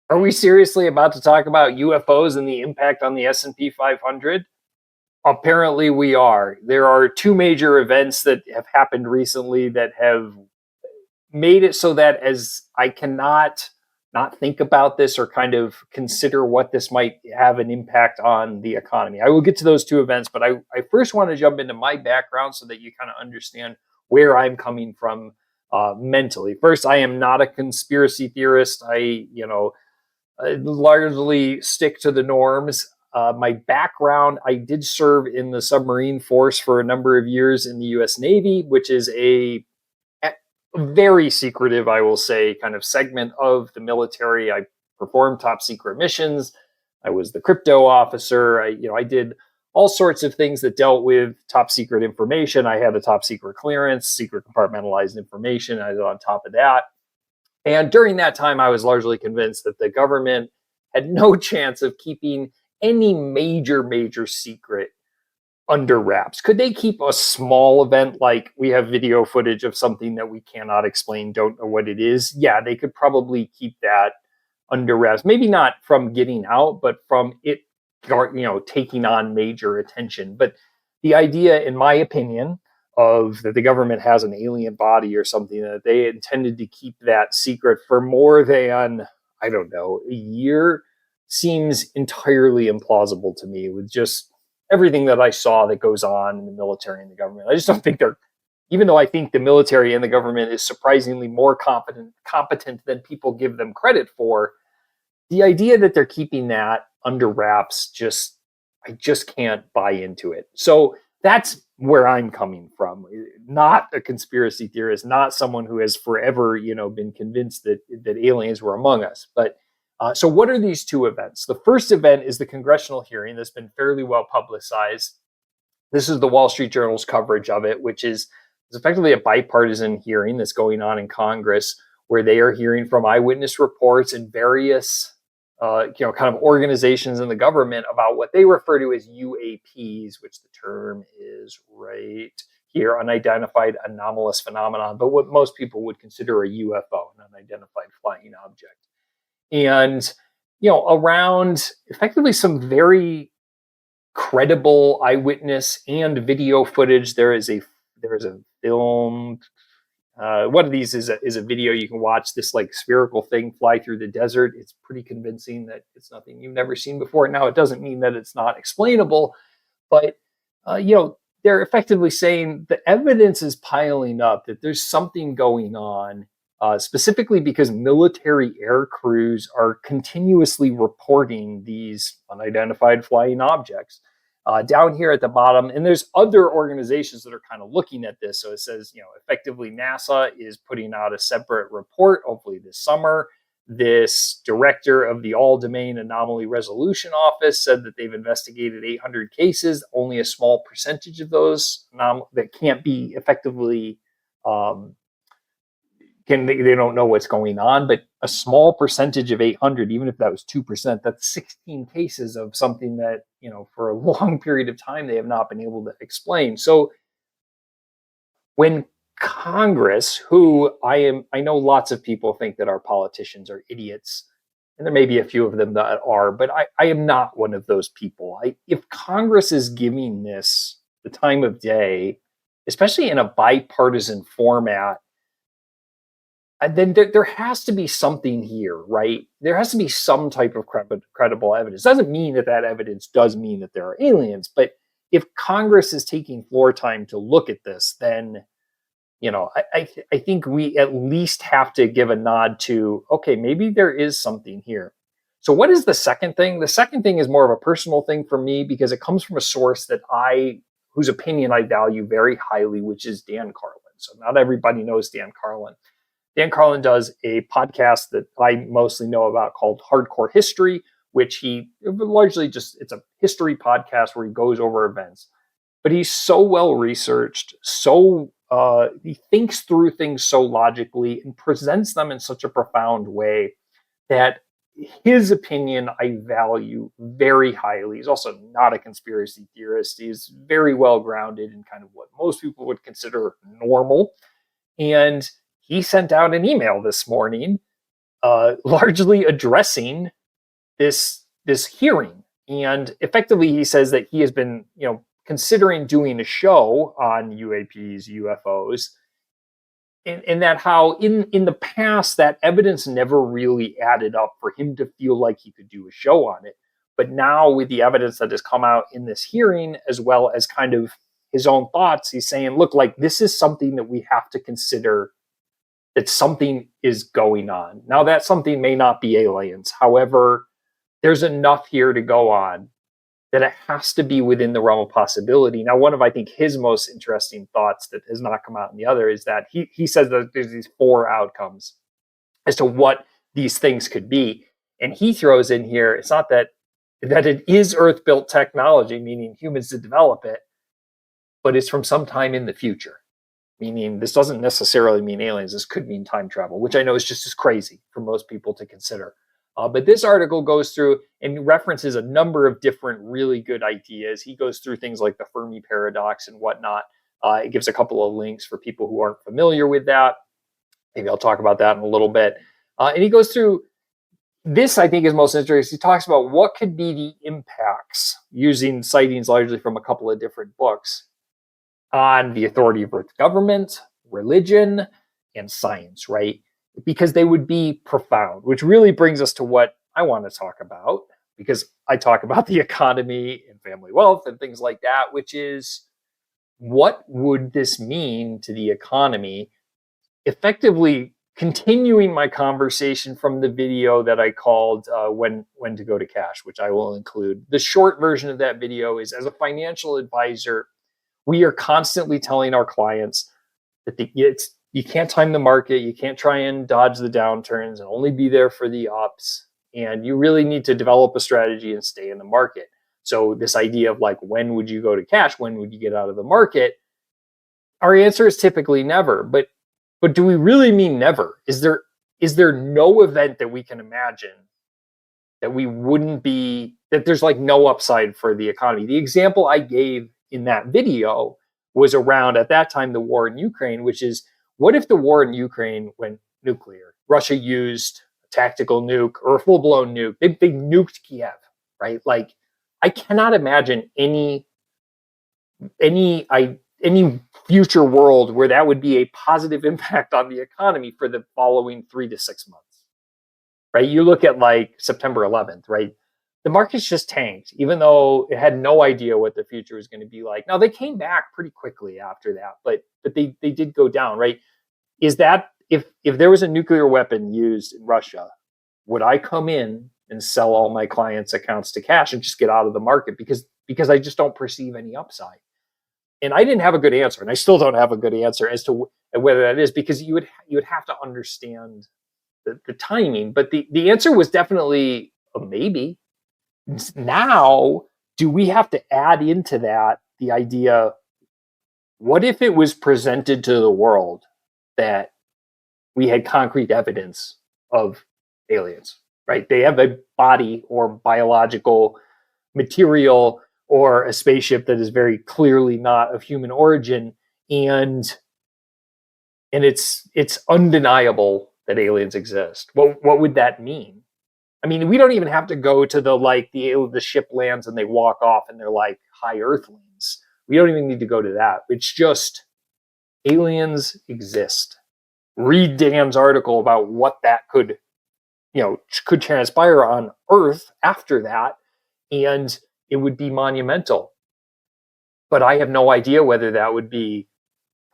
Are we seriously about to talk about UFOs and the impact on the S&P 500? Apparently we are. There are two major events that have happened recently that have made it so that as I cannot not think about this or kind of consider what this might have an impact on the economy. I will get to those two events, but I first want to jump into my background so that you kind of understand where I'm coming from mentally. First, I am not a conspiracy theorist. I largely stick to the norms. My background, I did serve in the submarine force for a number of years in the U.S. Navy, which is a very secretive, I will say, kind of segment of the military. I performed top secret missions. I was the crypto officer. I did all sorts of things that dealt with top secret information. I had a top secret clearance, secret compartmentalized information. I was on top of that. And during that time, I was largely convinced that the government had no chance of keeping any major secret under wraps. Could they keep a small event like we have video footage of something that we cannot explain, don't know what it is? Yeah, they could probably keep that under wraps. Maybe not from getting out, but from it, taking on major attention. But the idea, in my opinion, of that the government has an alien body or something, that they intended to keep that secret for more than, I don't know, a year seems entirely implausible to me with just everything that I saw that goes on in the military and the government. I just don't think they're, even though I think the military and the government is surprisingly more competent than people give them credit for, the idea that they're keeping that under wraps I just can't buy into it. So that's where I'm coming from. Not a conspiracy theorist, not someone who has forever, been convinced that aliens were among us. But so what are these two events? The first event is the congressional hearing that's been fairly well publicized. This is the Wall Street Journal's coverage of it, which is effectively a bipartisan hearing that's going on in Congress, where they are hearing from eyewitness reports and various kind of organizations in the government about what they refer to as UAPs, which the term is right here, unidentified anomalous phenomenon, but what most people would consider a UFO, an unidentified flying object. And, around effectively some very credible eyewitness and video footage. There is a film. One of these is a video you can watch, this like spherical thing fly through the desert. It's pretty convincing that it's nothing you've never seen before. Now, it doesn't mean that it's not explainable, but they're effectively saying the evidence is piling up that there's something going on, specifically because military air crews are continuously reporting these unidentified flying objects. Down here at the bottom, and there's other organizations that are kind of looking at this. So it says, effectively NASA is putting out a separate report, hopefully this summer. This director of the All Domain Anomaly Resolution Office said that they've investigated 800 cases. Only a small percentage of those that can't be effectively, they don't know what's going on, but a small percentage of 800, even if that was 2%, that's 16 cases of something that, for a long period of time, they have not been able to explain. So when Congress, who I know lots of people think that our politicians are idiots, and there may be a few of them that are, but I am not one of those people. If Congress is giving this the time of day, especially in a bipartisan format, then there has to be something here, right? There has to be some type of credible evidence. Doesn't mean that evidence does mean that there are aliens, but if Congress is taking floor time to look at this, then I think we at least have to give a nod to, okay, maybe there is something here. So what is the second thing? The second thing is more of a personal thing for me because it comes from a source whose opinion I value very highly, which is Dan Carlin. So not everybody knows Dan Carlin. Dan Carlin does a podcast that I mostly know about called Hardcore History, which he largely it's a history podcast where he goes over events. But he's so well researched, he thinks through things so logically and presents them in such a profound way that his opinion I value very highly. He's also not a conspiracy theorist. He's very well grounded in kind of what most people would consider normal. And he sent out an email this morning largely addressing this hearing. And effectively, he says that he has been, considering doing a show on UAPs, UFOs, and that how in the past that evidence never really added up for him to feel like he could do a show on it. But now with the evidence that has come out in this hearing, as well as kind of his own thoughts, he's saying, look, like this is something that we have to consider, that something is going on. Now that something may not be aliens. However, there's enough here to go on that it has to be within the realm of possibility. Now, one of, I think, his most interesting thoughts that has not come out in the other is that he says that there's these 4 outcomes as to what these things could be. And he throws in here, it's not that it is Earth-built technology, meaning humans did develop it, but it's from some time in the future. Meaning this doesn't necessarily mean aliens. This could mean time travel, which I know is just as crazy for most people to consider. But this article goes through and references a number of different really good ideas. He goes through things like the Fermi paradox and whatnot. It gives a couple of links for people who aren't familiar with that. Maybe I'll talk about that in a little bit. And he goes through this, I think, is most interesting. He talks about what could be the impacts, using sightings largely from a couple of different books, on the authority of Earth government, religion, and science, right? Because they would be profound, which really brings us to what I want to talk about, because I talk about the economy and family wealth and things like that, which is, what would this mean to the economy? Effectively continuing my conversation from the video that I called when to go to cash, which I will include. The short version of that video is, as a financial advisor, we are constantly telling our clients that you can't time the market, you can't try and dodge the downturns and only be there for the ups. And you really need to develop a strategy and stay in the market. So this idea of like, when would you go to cash? When would you get out of the market? Our answer is typically never. But do we really mean never? Is there no event that we can imagine that we wouldn't be, that there's like no upside for the economy? The example I gave in that video was around, at that time, the war in Ukraine, which is, what if the war in Ukraine went nuclear? Russia used a tactical nuke or a full-blown nuke. They nuked Kiev, right? Like, I cannot imagine any future world where that would be a positive impact on the economy for the following 3 to 6 months, right? You look at like September 11th, right? The market's just tanked, even though it had no idea what the future was going to be like. Now, they came back pretty quickly after that, but they did go down, right? Is that, if there was a nuclear weapon used in Russia, would I come in and sell all my clients' accounts to cash and just get out of the market because I just don't perceive any upside? And I didn't have a good answer, and I still don't have a good answer as to whether that is, because you would have to understand the timing. But the answer was definitely a maybe. Now, do we have to add into that the idea, what if it was presented to the world that we had concrete evidence of aliens, right? They have a body or biological material or a spaceship that is very clearly not of human origin, and it's undeniable that aliens exist. What would that mean? I mean, we don't even have to go to the ship lands and they walk off and they're like high earthlings. We don't even need to go to that. It's just, aliens exist. Read Dan's article about what that could transpire on Earth after that, and it would be monumental. But I have no idea whether that would be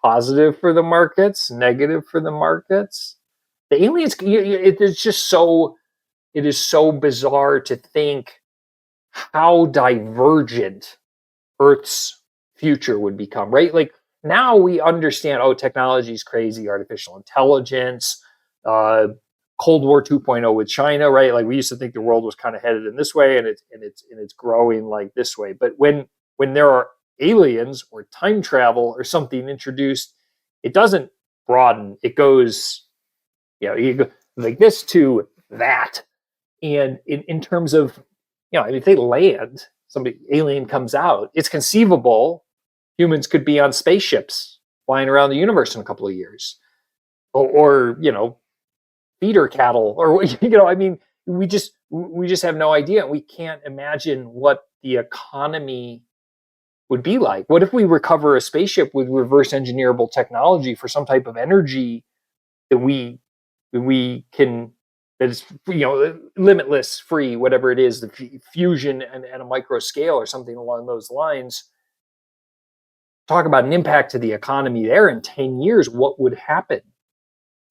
positive for the markets, negative for the markets. The aliens, it's just so, it is so bizarre to think how divergent Earth's future would become, right? Like, now we understand, technology is crazy, artificial intelligence, Cold War 2.0 with China, right? Like, we used to think the world was kind of headed in this way, and it's growing like this way. But when there are aliens or time travel or something introduced, it doesn't broaden. It goes, you go like this to that. And in terms of, if they land, alien comes out, it's conceivable humans could be on spaceships flying around the universe in a couple of years, or feeder cattle, or I mean, we just have no idea. We can't imagine what the economy would be like. What if we recover a spaceship with reverse engineerable technology for some type of energy that we can, that is, limitless, free, whatever it is, the fusion and a micro scale or something along those lines. Talk about an impact to the economy there in 10 years. What would happen?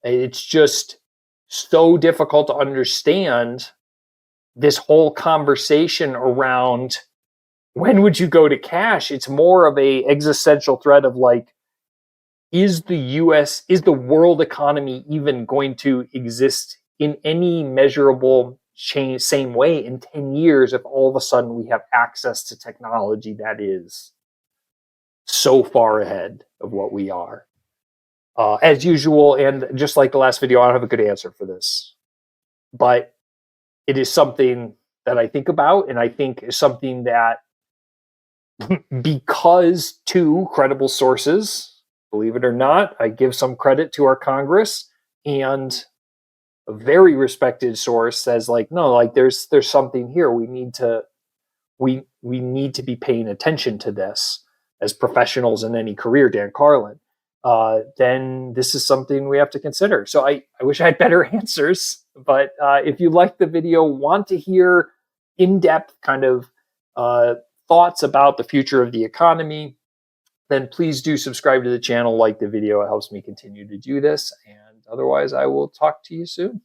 It's just so difficult to understand this whole conversation around when would you go to cash. It's more of a existential threat of like, is the world economy even going to exist in any measurable same way in 10 years if all of a sudden we have access to technology that is so far ahead of what we are? As usual, and just like the last video, I don't have a good answer for this, but it is something that I think about, and I think is something that, because two credible sources, believe it or not, I give some credit to our Congress, and a very respected source says like, no, like there's something here. We need to be paying attention to this as professionals in any career, Dan Carlin. Then this is something we have to consider. So I wish I had better answers, but if you like the video, want to hear in-depth kind of thoughts about the future of the economy, then please do subscribe to the channel, like the video. It helps me continue to do this. And otherwise, I will talk to you soon.